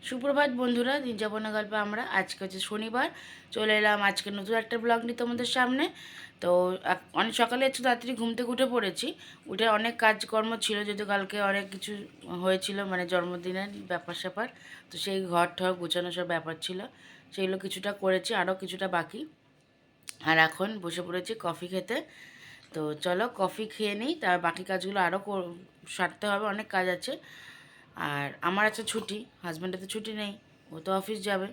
সুপ্রভাত বন্ধুরা, দিন যাপনের গল্পে আমরা আজকে হচ্ছে শনিবার চলে এলাম আজকে নতুন একটা ব্লগ নিয়ে তোমাদের সামনে। তো অনেক সকালে একটু তাড়াতাড়ি ঘুম থেকে উঠে পড়েছি। উঠে অনেক কাজকর্ম ছিল, যেহেতু কালকে অনেক কিছু হয়েছিল, মানে জন্মদিনের ব্যাপার স্যাপার। তো সেই ঘর ঠর গুছানো সব ব্যাপার ছিল, সেগুলো কিছুটা করেছি, আরও কিছুটা বাকি। আর এখন বসে পড়েছি কফি খেতে। তো চলো কফি খেয়ে নিই, তার বাকি কাজগুলো আরও সারতে হবে, অনেক কাজ আছে। আর আমার আছে ছুটি, হাজব্যান্ডের তো ছুটি নেই, ও তো অফিস যাবে।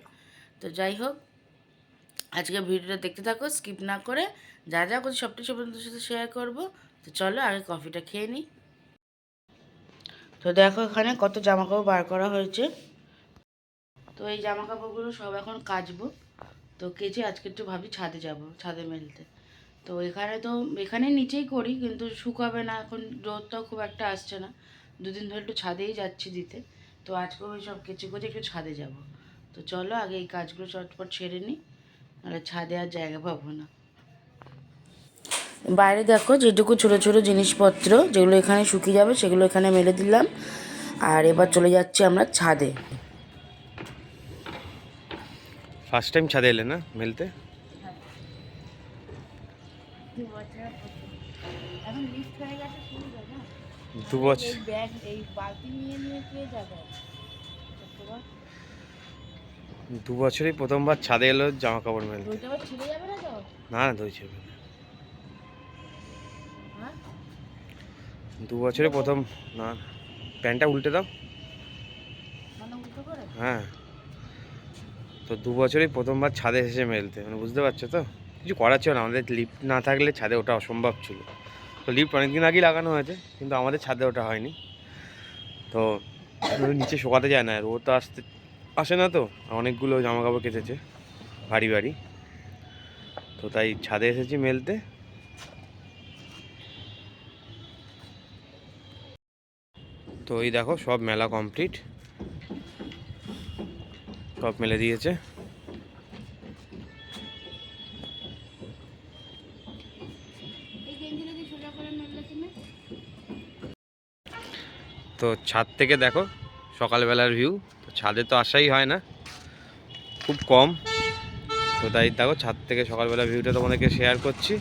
তো যাই হোক, আজকে ভিডিওটা দেখতে থাকো, স্কিপ না করে। যা যা করছি সবটাই তোমাদের সাথে শেয়ার করবো। তো চলো আগে কফিটা খেয়ে নিই। তো দেখো এখানে কত জামাকাপড় বার করা হয়েছে। তো এই জামাকাপড়গুলো সব এখন কাচবো। তো কেচে আজকে একটু ভাবছি ছাদে যাব, ছাদে মেলতে। তো এখানে নিচেই করি, কিন্তু শুকাবে না, এখন রোদটাও খুব একটা আসছে না। দুদিন ধরে একটু ছাদেই যাচ্ছি দিতে। তো আজকে ওই সব কেচে কুচে একটু ছাদে যাব। তো চলো আগে এই কাজগুলো চটপট সেরে নিই, নাহলে ছাদে আর জায়গা পাবো না। বাইরে দেখো যেটুকু ছোটো ছোটো জিনিসপত্র যেগুলো এখানে শুকিয়ে যাবে সেগুলো এখানে মেলে দিলাম। আর এবার চলে যাচ্ছি আমরা ছাদে। ফার্স্ট টাইম ছাদে এলে না মেলতে? এখন লিফট হয়ে গেছে সুবিধা না। 2 বছর। এই ব্যাগ এই বালতি নিয়ে নিয়ে কে যাবে? 2 বছরই প্রথমবার ছাদে এলো জামা কাপড় মেলতে। ওইটা আবার ছিঁড়ে যাবে না তো? না না, ধুইছে। হ্যাঁ, 2 বছরে প্রথম। না, প্যান্টটা উল্টে দাও। মানে উল্টো করে। হ্যাঁ, তো 2 বছরই প্রথমবার ছাদে এসে মেলতে, মানে বুঝতে পারছো তো। কিছু করার ছিল না, আমাদের লিফট না থাকলে ছাদে ওঠা অসম্ভব ছিল। তো লিফট অনেকদিন আগেই লাগানো হয়েছে, কিন্তু আমাদের ছাদে ওঠা হয়নি। তো নিচে শোকাতে যায় না, আর ও তো আসে না, তো অনেকগুলো জামা কাপড় কেচেছে ভারী ভারী। তো তাই ছাদে এসেছি মেলতে। তো এই দেখো সব মেলা কমপ্লিট, সব মেলে দিয়েছে। তো ছাদ থেকে দেখো সকালবেলার ভিউ। তো ছাদে তো আসাই হয় না, খুব কম। তো তাই দেখো ছাদ থেকে সকালবেলার ভিউটা তোমাদেরকে শেয়ার করছি।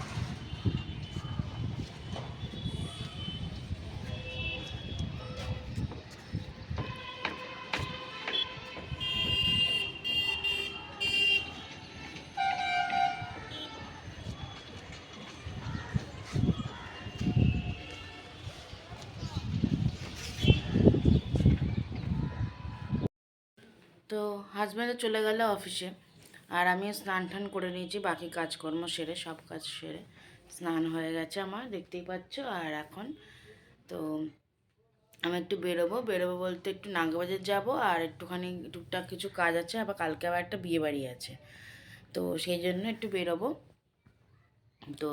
তো হাজব্যান্ডও চলে গেল অফিসে, আর আমি স্নান টান করে নিয়েছি, বাকি কাজকর্ম সেরে, সব কাজ সেরে স্নান হয়ে গেছে আমার, দেখতেই পাচ্ছ। আর এখন তো আমি একটু বেরোবো, বেরোবো বলতে একটু নাগবাজার যাব, আর একটুখানি টুকটাক কিছু কাজ আছে, আবার কালকে আবার একটা বিয়ে বাড়ি আছে। তো সেই জন্য একটু বেরোবো। তো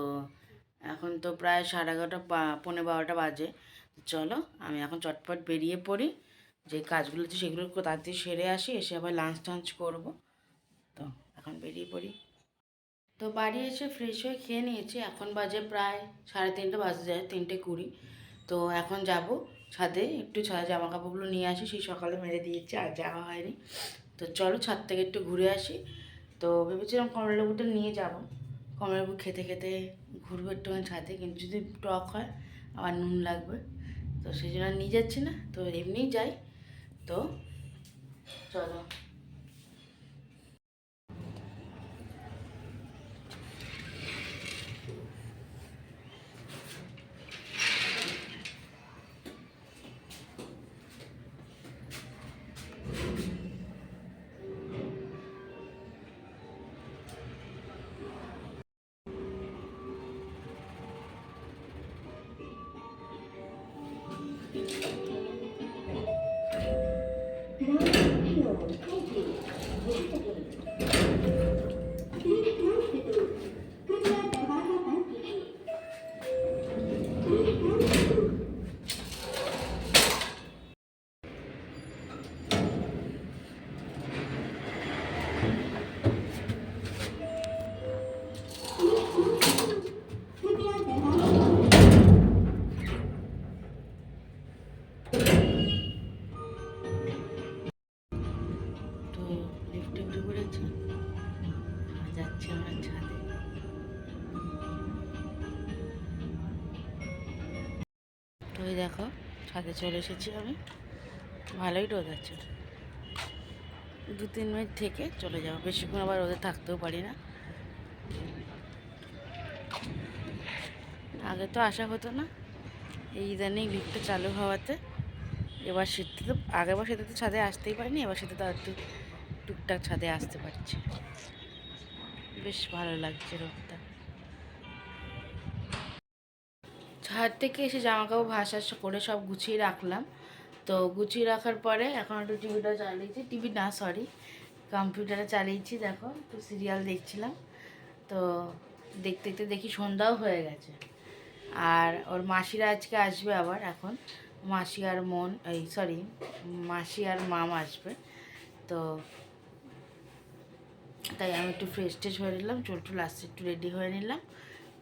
এখন তো প্রায় 11:30 11:45 বাজে। চলো আমি এখন চটপট বেরিয়ে পড়ি, যে কাজগুলো আছে সেগুলো একটু তাড়াতাড়ি সেরে আসি, এসে আবার লাঞ্চ টাঞ্চ করবো। তো এখন বেরিয়ে পড়ি। তো বাড়ি এসে ফ্রেশ হয়ে খেয়ে নিয়েছি, এখন বাজে প্রায় 3:30 বাজে যায়, 3:20। তো এখন যাব ছাদে, একটু ছাদে জামা কাপড়গুলো নিয়ে আসি, সেই সকালে মেরে দিয়েছি, আর যাওয়া হয়নি। তো চলো ছাদ থেকে একটু ঘুরে আসি। তো ভেবেছিলাম কমলালেবুটা নিয়ে যাব, কমলালেবু খেতে খেতে ঘুরবো একটুখানি ছাদে, কিন্তু যদি টক হয় আবার নুন লাগবে। তো সেই জন্য নিয়ে যাচ্ছি না, তো এমনিই যাই। তো চলো। দেখো ছাদে চলে এসেছি আমি, ভালোই রোদ আছে। 2-3 মিনিট থেকে চলে যাবো, বেশিক্ষণ আবার রোদে থাকতেও পারি না। আগে তো আসা হতো না, এই ইদানিং লিফটটা চালু হওয়াতে এবার শীতে তো, আগেবার শীতে তো ছাদে আসতেই পারিনি, এবার শীতে তো একটু টুকটাক ছাদে আসতে পারছি। বেশ ভালো লাগছে রোদটা। ছাদ থেকে এসে জামাকাপড় ভাষা করে সব গুছিয়ে রাখলাম। তো গুছিয়ে রাখার পরে এখন একটু টিভিটা চালিয়েছি, টিভি না সরি কম্পিউটারে চালিয়েছি। দেখো তো সিরিয়াল দেখছিলাম। তো দেখতে দেখতে দেখি সন্ধ্যাও হয়ে গেছে। আর ওর মাসিরা আজকে আসবে আবার, এখন মাসি আর মাসি আর মাম আসবে। তো তাই আমি একটু ফ্রেশ ট্রেশ হয়ে নিলাম, চুল টুল আসতে একটু রেডি হয়ে নিলাম।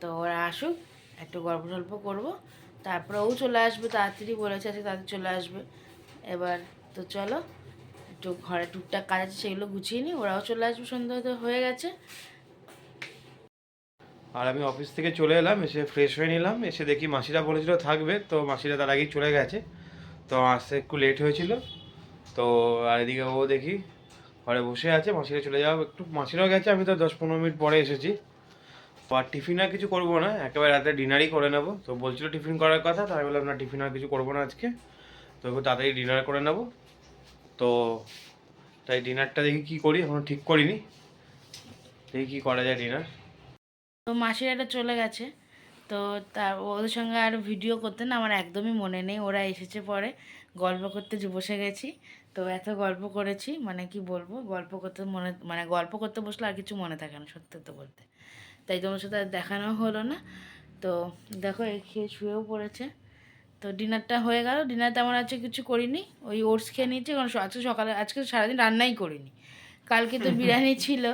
তো ওরা আসুক, একটু গল্প টল্প করবো, তারপরে ও চলে আসবে, তাড়াতাড়ি বলেছে আজকে তাড়াতাড়ি চলে আসবে। এবার তো চলো একটু ঘরে টুকটাক কাজ আছে সেগুলো গুছিয়ে নিই, ওরাও চলে আসবে, সন্ধ্যা তো হয়ে গেছে। আর আমি অফিস থেকে চলে এলাম, এসে ফ্রেশ হয়ে নিলাম, এসে দেখি মাসিরা বলেছিল থাকবে, তো মাসিরা তার আগেই চলে গেছে। তো আসতে একটু লেট হয়েছিল। তো আর এদিকে ও দেখি ঘরে বসে আছে, মাসিরা চলে যাওয়া একটু, মাসিরাও গেছে, আমি তো 10-15 মিনিট পরে এসেছি। তো আর টিফিন আর কিছু করবো না, একেবারে রাতে ডিনারই করে নেবো। তো বলছিল টিফিন করার কথা, তো আমি বললাম না, টিফিন আর কিছু করবো না আজকে, তো একটু তাড়াতাড়ি ডিনার করে নেবো। তো তাই ডিনারটা দেখি কী করি, এখনো ঠিক করিনি, দেখি কী করা যায় ডিনার। তো মাসিরা চলে গেছে। তো তার ওদের সঙ্গে আর ভিডিও করতে না আমার একদমই মনে নেই, ওরা এসেছে পরে, গল্প করতে যে বসে গেছি। তো এত গল্প করেছি, মানে কি বলবো, গল্প করতে মানে গল্প করতে বসলে আর কিছু মনে থাকে না সত্যি তো বলতে। তাই তোমার সাথে আর দেখানো হলো না। তো দেখো এই খেয়ে শুয়েও পড়েছে। তো ডিনারটা হয়ে গেল, ডিনার তেমন আজকে কিছু করিনি, ওই ওটস খেয়ে নিয়েছি, কারণ আজকে সকালে, আজকে সারাদিন রান্নাই করিনি। কালকে তো বিরিয়ানি ছিল,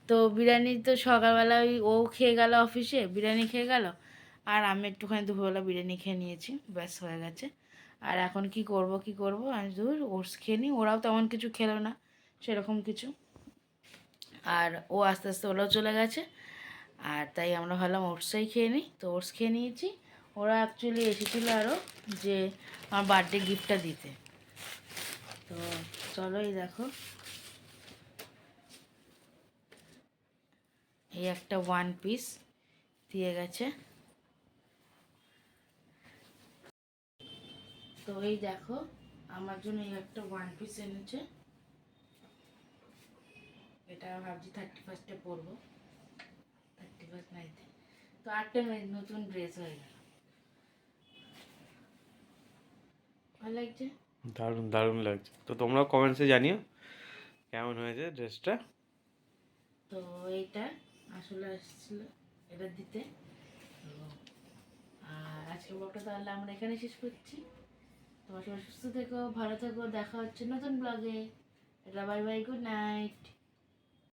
তো বিরিয়ানি তো সকালবেলা ওই ও খেয়ে গেল অফিসে, বিরিয়ানি খেয়ে গেল, আর আমি একটুখানি দুপুরবেলা বিরিয়ানি খেয়ে নিয়েছি, ব্যাস হয়ে গেছে। আর এখন কি করব আমি দূর ওটস খেয়ে নিই, ওরাও তেমন কিছু খেলো না সেরকম কিছু। আর ও আস্তে আস্তে ওরাও চলে গেছে, আর তাই আমরা ভাবলাম ওটসটাই খেয়ে নিই, তো ওটস খেয়ে নিয়েছি। ওরা অ্যাকচুয়ালি এসেছিলো আরও, যে আমার বার্থডে গিফটটা দিতে। তো চলো এই দেখো, এই একটা 1 পিস দিয়ে গেছে। তো এই দেখো আমার জন্য এই একটা 1 পিস এনেছে, এটা ভাবছি 31-এ পরবো, 31 নাইতে। তো আরেকটা নতুন ড্রেস হয়ে গেল, ভালো লাগছে। দারুণ দারুণ লাগছে। তো তোমরাও কমেন্টসে জানিও কেমন হয়েছে ড্রেসটা। তো এইটা আসলে আসছিল এটা দিতে। তো আর আজকের ব্লগটা তাহলে আমরা এখানে শেষ করছি। তোমার সবাই সুস্থ থেকো, ভালো থেকো, দেখা হচ্ছে নতুন ব্লগে। এটা বাই বাই, গুড নাইট।